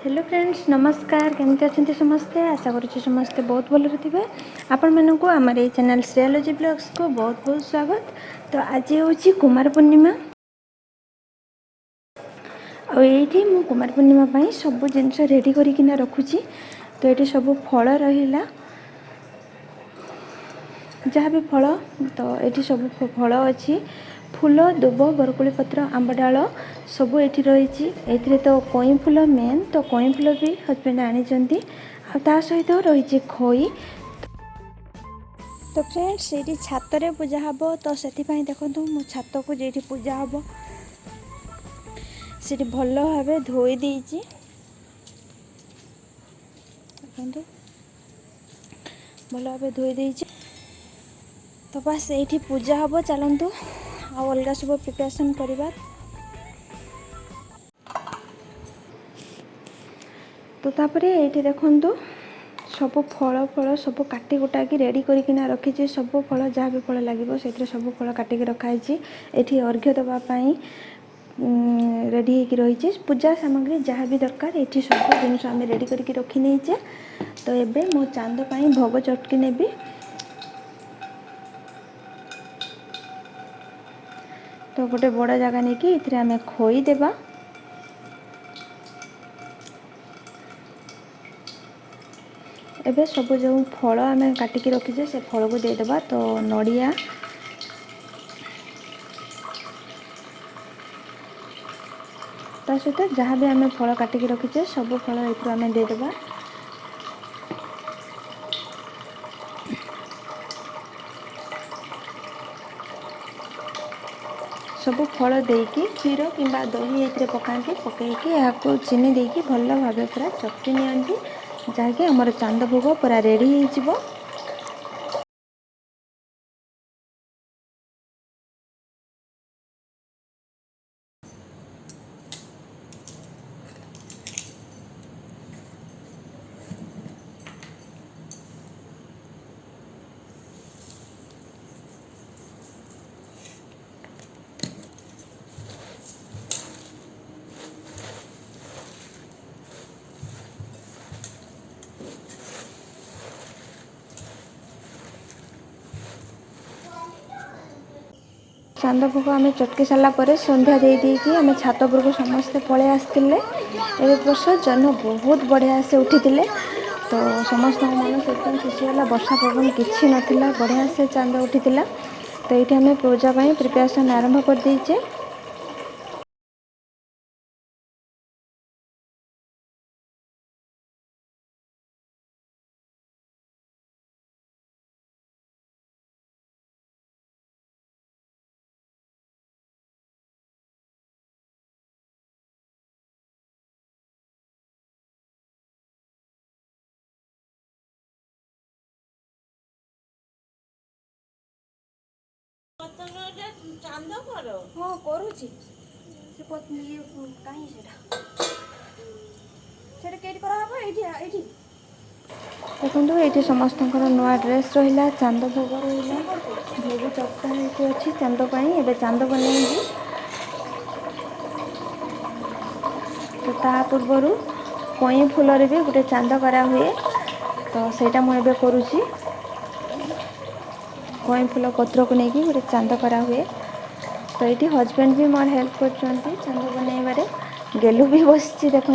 Hello friends नमस्कार केमती अच्छा समस्ते आशा करुच्छे समस्ते बहुत भलरे थे आपण मानक आमर ये चैनल श्रेयोलॉजी ब्लॉग्स को बहुत बहुत स्वागत। तो आज हूँ कुमार पूर्णिमा आईठी मु कुमार पूर्णिमा पाई सब जिनस रेडी करना रखुची। तो ये सब फल रहा जहाँ भी फल तो ये सब फल अच्छी फूल दुब बरकोली पत्र आंब डाल सब ये रही। ए तो कई फूल मेन तो कई फूल भी हजबैंड आनी सहित रही खई। तो फ्रेंड्स ये छात पूजा हम तो से देखो मो छात को जी पूजा हम से भल भाव धोई देती भल भाव धोई देती। तो बस ये पूजा हम चलतु आ अलग सब प्रिपरेशन करवा। तो तापर ये देखु सब फल फल सब काटी कुटा कि रेडी करना रखी। सब फल जहाँ भी फल लगे से सब फल काटिक रखाई। ये अर्घ्य देवाई रेडी होकर रही पूजा सामग्री जहाँ भी दरकार ये सब जिन आम रेडी करके रखी नहींचे। तो ये मो चांद पाई भोग चटकी नेबी। तो गोटे बड़ जगह नहीं कि इथे आम खोई देवा एबे सब जो फल आम काटिकी रखीचे से फल को देदेबा। तो नड़िया ता सहित जहाँ भी आम फल काटिकी रखीचे सब फल ये आम देदेबा। सब फल देकी क्षीर कि दही ये पकाती पकईकी यहाँ चीनी देकी भल भाव पूरा चटनी नियंती जहाँकि आमर चांद भोग पूरा रेडी हो। चांद भोग आम चटकी सारापर संध्या दे देकी आम छात उपरको समस्ते पलि आसते। ए वर्ष जन बहुत बढ़िया से उठी तो समस्त मन से खुशी है। वर्षा पवन किसी नाला बढ़िया से चांद उठी। तो ये आम पूजा प्रिपरेशन आरंभ कर देचे। हाँ करुँची कहीं देखो ये समस्त नुआ ड्रेस रहा चांद भोग रहा भोग चक्का अच्छी चांद पाई चांद बनइबी। तो ता पूर्वर कई फूल भी गोटे चांद करा हुए तो सेटा मुझे करुँची कई फूल पत्र को लेकिन गोटे चांद करा हुए। तो ये हजबैंड भी मोर हेल्प कर चांद बनइबारे गेलु भी बस देखु।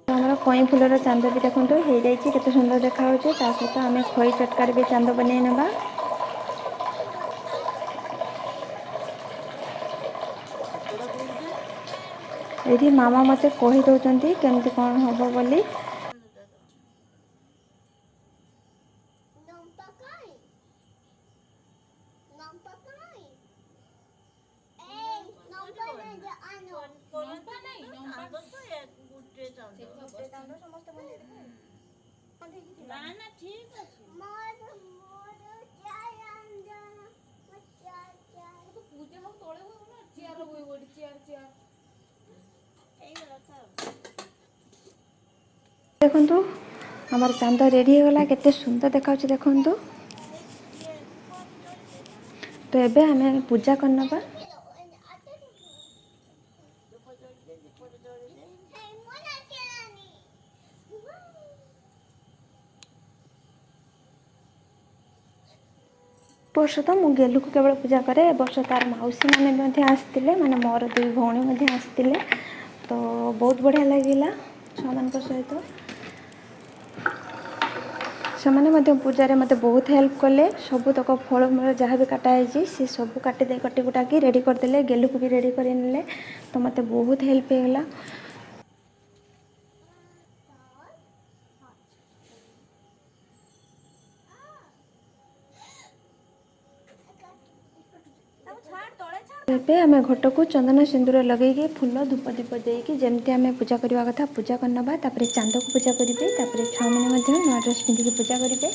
हमारा कई फूलर चांद भी देखो हो जाए केते सुंदर देखा सहित आम खई चटकार भी चांद बनई नवा। ये मामा मते कही दौरान केमती कौन हम बोली। देखंतु हमार चांद रेडी होगला केते सुंदर देखाउछ देखंतु। तो एबे हमें पूजा करनबा। वर्ष तो मु गेलु को केवल पूजा करे वर्ष तार मौसी मैंने आसते माने मोर दुई भौणी आसते तो बहुत बढ़िया लगिला छुआ सहित से पूजा मते बहुत हेल्प कले सबूतक फलमूल जहाँ भी काटाई सी सब काटिदे कटिकुटाकी रेडी करदे गेलु को भी रेडी कर तो मते बहुत हेल्प होगा। एबे आम घट को चंदन सिंदूर लगे फूल धूप दीप देकी जमती आम पूजा करवा कथा पूजा करनबा तापर चांद को पूजा करेंगे तापर छुआ मैंने नुआ ड्रेस पिंधिकी पूजा करेंगे।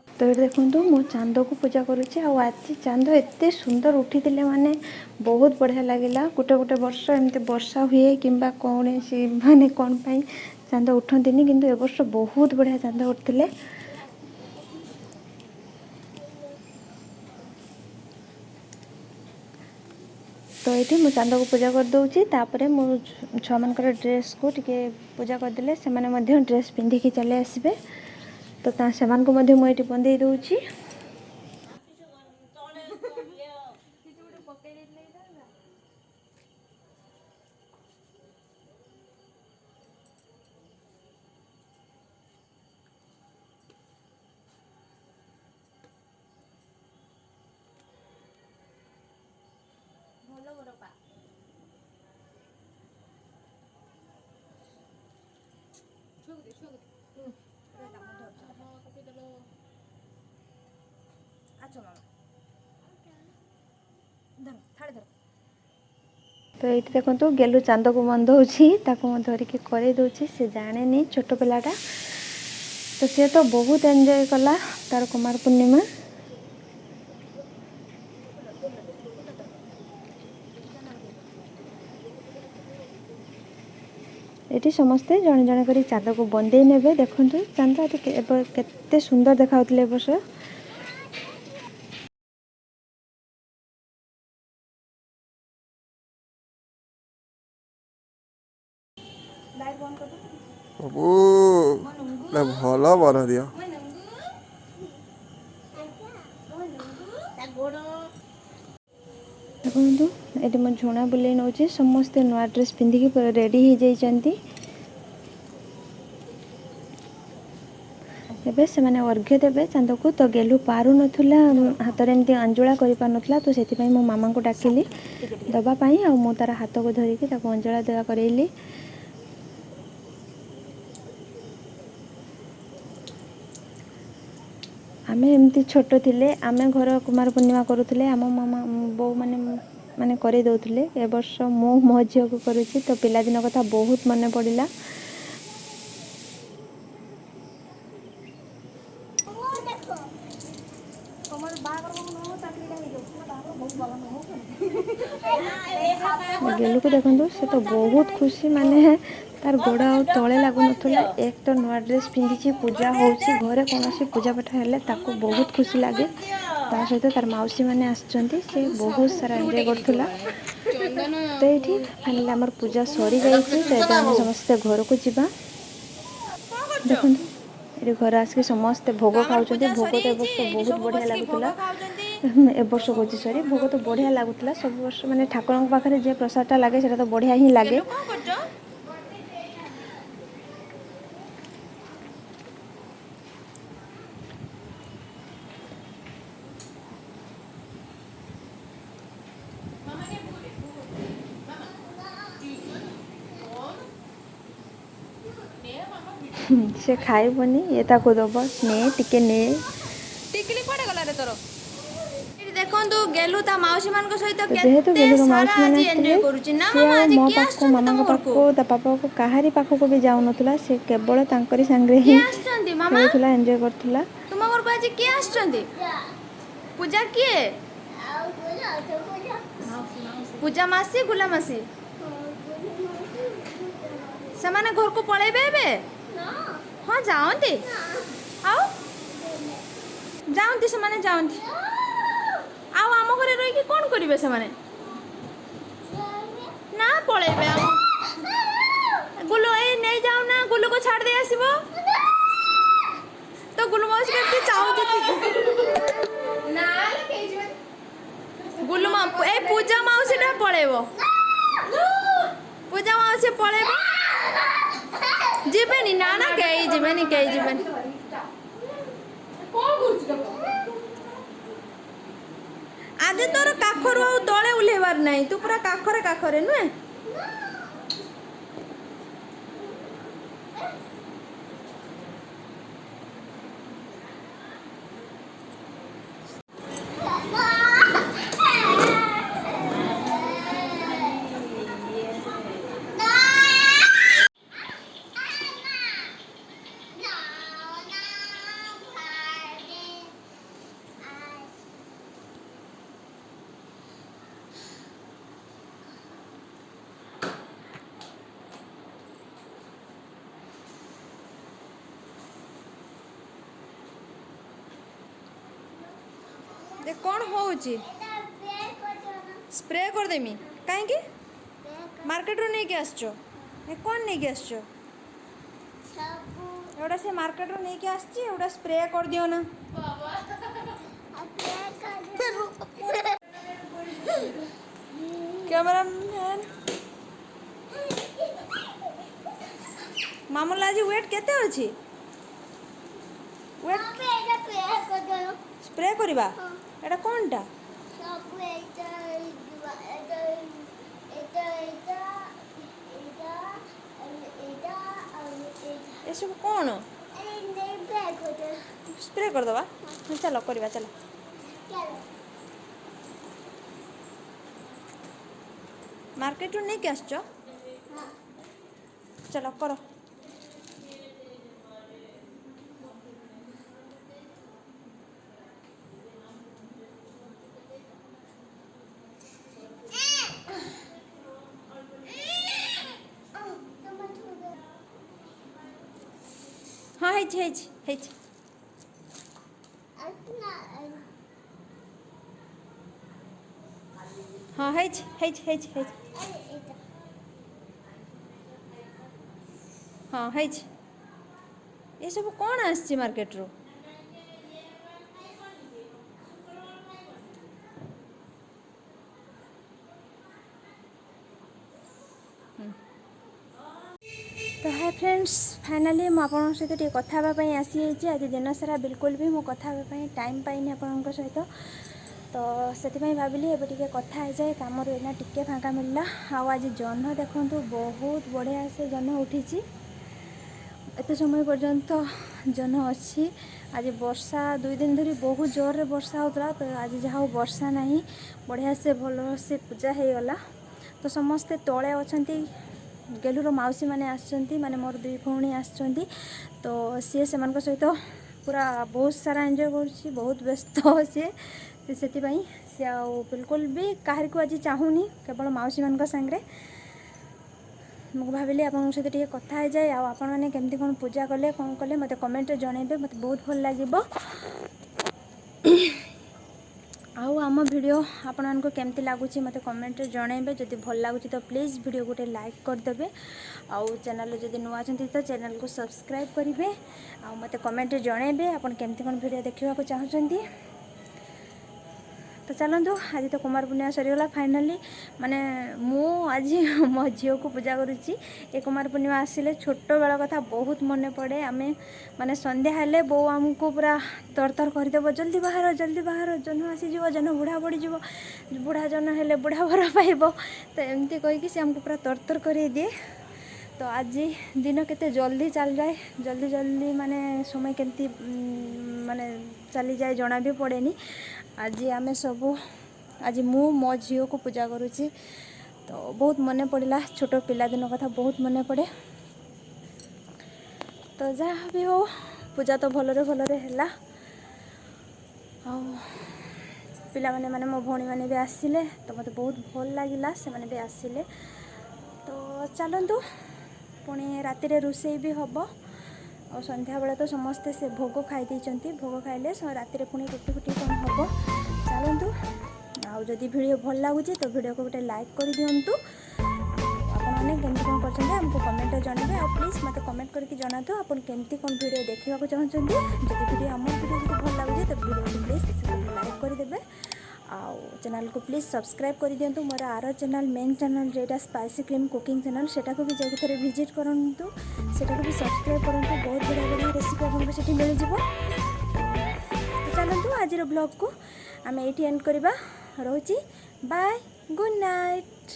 तो ये देखो मो चांद को पूजा करुच्ची आज चांद एत सुंदर उठी माने बहुत बढ़िया लगिला गोटे गोटे वर्ष एमती वर्षा हुए कि कौन सी माने कौन पाई चांद उठती किंतु ए वर्ष बहुत बढ़िया चांद उठते। तो ये मु चांद को पूजा कर दूची तापरे मो छुआ मान ड्रेस को टिके पूजा करदे से ड्रेस पिंधिकी चले आसबे तो से मुझे बंदे दूची। तो ये देखो गेलु चांद को बंधौची धरिकी करे दूची से जाने छोट पिलाटा तो सी तो बहुत एंजॉय कला तार कुमार पूर्णिमा। ये समस्ते जड़े जड़े कर चांद को बंदे ने देखु चांद केते सुंदर देखा वर्ष। भल बर दिया देखो ये मो झुणा बुले नौ समस्ते नुआ ड्रेस पिंधिकी रेडी हो जाइछन्ती। एबे से माने अर्घ्य देवे चांद को तो गेलु पारु नथुला हाथ रे एमती अंजुला करि पार नथुला तो सेति पई मो मामा को डाकिली दबा पई आ मो तार हाथ को धरिकी ताको अंजुला देवा करैली। आमे एमती छोट थिले आमे घर कुमार पूर्णिमा करूथिले आम मामा बो माने करे दउथिले ए वर्ष मो झियो को करूची तो पिला दिन कथा बहुत मन पड़िला। गेलु को देखो से तो बहुत खुशी माने तार गोड़ आ तले लागू नथुला एक तो नुआ ड्रेस पिंधिची पूजा होची घरे कोनोसी पूजा पाठ हेले ताको बहुत खुशी लागे ता सहित तार मौसी माने आछंती से बहुत सारा एंजॉय करथुला। तो ये फाइनली आमर पूजा सरी जाइए तो हम समस्ते घर को जीवा। देखो ये घर आसिक समस्ते भोग खाऊँ भोग तो बहुत बढ़िया लगुला ए वर्ष कौच सरी भोग तो बढ़िया लगुला सब वर्ष माने ठाकुर पाखे जे प्रसादटा लगे से तो बढ़िया ही लगे। से खाइबनी ये ताको दब ने टिके ने टिकली पड़े गला रे ତୋର ଏଠି ଦେଖନ୍ତୁ ଗେଲୁ ତା ମାଉସୀ ମାନଙ୍କ ସହିତ ଯେହେତୁ କେତେ ଗେଲୁର ସାରା ମାଉସୀ ମାନେ ଆଜି ଆସିଥିଲେ ଏନ୍ଜୟ କରୁଛି ନା ସିଏ ମାମା ଆଉ ଆଜି ମୋ କିଏ ପାଖକୁ ଆସିଛନ୍ତି ତମ ମାମାଙ୍କ ଘରକୁ ପାଖକୁ ତା ପାପାକୁ କାହାରି ପାଖକୁ ବି ଯାଉନଥିଲା। ସେ କେବଳ ତାଙ୍କରି ସାଙ୍ଗରେ ହିଁ କିଏ ଆସିଛନ୍ତି ମାମା ଖେଳୁଥିଲା ଏନ୍ଜୟ କରୁଥିଲା। ତୁମ ଘରକୁ ଆଜି କିଏ ଆସିଛନ୍ତି ପୂଜା କିଏ ପୂଜା ମାସି ଗୁଲା ମାସି ସେମାନେ ଘରକୁ ପଳେଇବେ ଏବେ ହଁ ଯାଆନ୍ତି ଆଉ ଯାଆନ୍ତି ସେମାନେ ଯାଆନ୍ତି ଆଉ ଆମ ଘରେ ରହିକି କ'ଣ କରିବେ ସେମାନେ ନା ପଳେଇବେ ଆଉ ଗୁଲୁ ଏଇ ନେଇ ଯାଉନା ଗୁଲୁକୁ ଛାଡ଼ି ଦେଇ ଆସିବ ତ ଗୁଲୁ ମାଉସୀ କେମିତି ଚାହୁଁଛି ଗୁଲୁ ଏଇ ପୂଜା ମାଉସୀଟା ପଳେଇବ ପୂଜା ମାଉସୀ ପଳେଇବ ଯିବେନି ନା ନା କେହି ଯିବେନି ଆଜି ତୋର କାଖରୁ ଆଉ ତଳେ ଓହ୍ଲେଇବାର ନାହିଁ ତୁ ପୁରା କାଖରେ ନୁହେଁ देख कौन होउची स्प्रे कर देमी काहे मार्केट रो नहीं के आसचो ए कौन नहीं के आसचो एवढा से मार्केट रो नहीं के आसची एवढा स्प्रे कर दियो ना कैमरा मैन मामूला आज वेट केते अछि वेट स्प्रे करिबा एटा कोनटा ये सब कौन स्प्रे कर दबा चलो करवा चलो मार्केट रू नहीं के आसचो चलो करो हाँ है हाँ है हाँ है ये सब कौन आसची मार्केट रू तो हाय फ्रेंड्स फाइनाली मु आपन सहित टे कथा हेबाई आसी आज दिन सारा बिल्कुल भी मु कथा हेबाई टाइम पाइनी आपन सहित तो से भाविली एबे टिके कथा हो जाए कम एना टिके फाँका मिलला आज जह्न देखूँ बहुत बढ़िया से जह्न उठी एत समय पर्यंत जह्न अच्छी आज वर्षा 2 दिन धरी बहुत जोर रे वर्षा होता तो आज जहाँ वर्षा नहीं बढ़िया से भल से पूजा हो गला तो समस्ते तले अच्छा गेलूर मौसी मैंने आसछंती माने मोर 2 भौणी आसछंती तो सी से सहित पूरा बहुत सारा एंजॉय कर बहुत व्यस्त सी से बिल्कुल भी कहार को आज चाहूनी केवल मौसी मान सांगे मुझे भाविली आपन सहित टे कथा हो जाए आपण मैंने केमती कौन पूजा कले कौन कले मत कमेंट जनइबे मत बहुत भल लगे आम वीडियो आपण मानको केमती लगुच मत कमेंट जनइबे जदि भल लगुच तो प्लीज़ वीडियो गोटे लाइक करदेवे आउ चैनल जदि नुआ तो चैनल को सब्सक्राइब करेंगे आ मत कमेंट जनइबे आपण केमती कौन वीडियो देखा चाहते तो चलतु आज तो कुमार पूर्णिमा सरीगला फाइनाली माने मु आज मो झील को पूजा करुच्ची ए कुमार पूर्णिमा आसिले छोट बेल कथा बहुत मन पड़े आमे माने संध्या हेले बो आमको पूरा तरतर करदेव जल्दी बाहर जह्न आसीज जह्न बुढ़ा बढ़ीज बुढ़ा जह्न हेले बुढ़ा भर पाइब तो एमती कहीकि से आमको पूरा तरतर कर दिए तो आज दिन केते जल्दी चल जाए, जल्दी जल्दी माने समय केमती माने चली जाए जना भी पड़ेनी। आज आम सब आज मो झील को पूजा करुँची, तो बहुत मन पड़ा छोट पिलादिन कथा बहुत मन पड़े। तो जहाँ भी हो पूजा तो भलरे भलरे है। पिला माने मो भौणी मैंने भी आसिले, तो मत बहुत भल लगिला से माने भी आसिले। तो चलतु पुणी राति रोषे भी हम और संध्या बेले तो समस्ते से भोग खाई देइचंती, भोग खाइले राति पुणी रुटी फुटी कौन हम। चलतु आदि वीडियो भल लगुच तो वीडियो को गोटे लाइक कर दिंतु। आपने केमती कौन कर आमको कमेंट जनइबे और प्लीज मत कमेंट करके जनातु आपन केमती कौन वीडियो देखा चाहते। जब वीडियो आम वीडियो जो भल लगुच तो वीडियो को प्लीज लाइक करदे आउ चैनल को प्लीज सब्सक्राइब कर दिंतु। मोर आर चैनल मेन चैनल जेटा स्पाइसी क्रीम कुकिंग चैनल सेटा को भी जाके थोड़े विजिट करंतु, सेटा को भी सब्सक्राइब करंतु। बहुत बढ़िया बढ़िया रेसिपी आपको सेठी मिल जिवो। तो चलतु आज ब्लॉग को आम एटी एंड करबा। रोची बाय, गुड नाइट।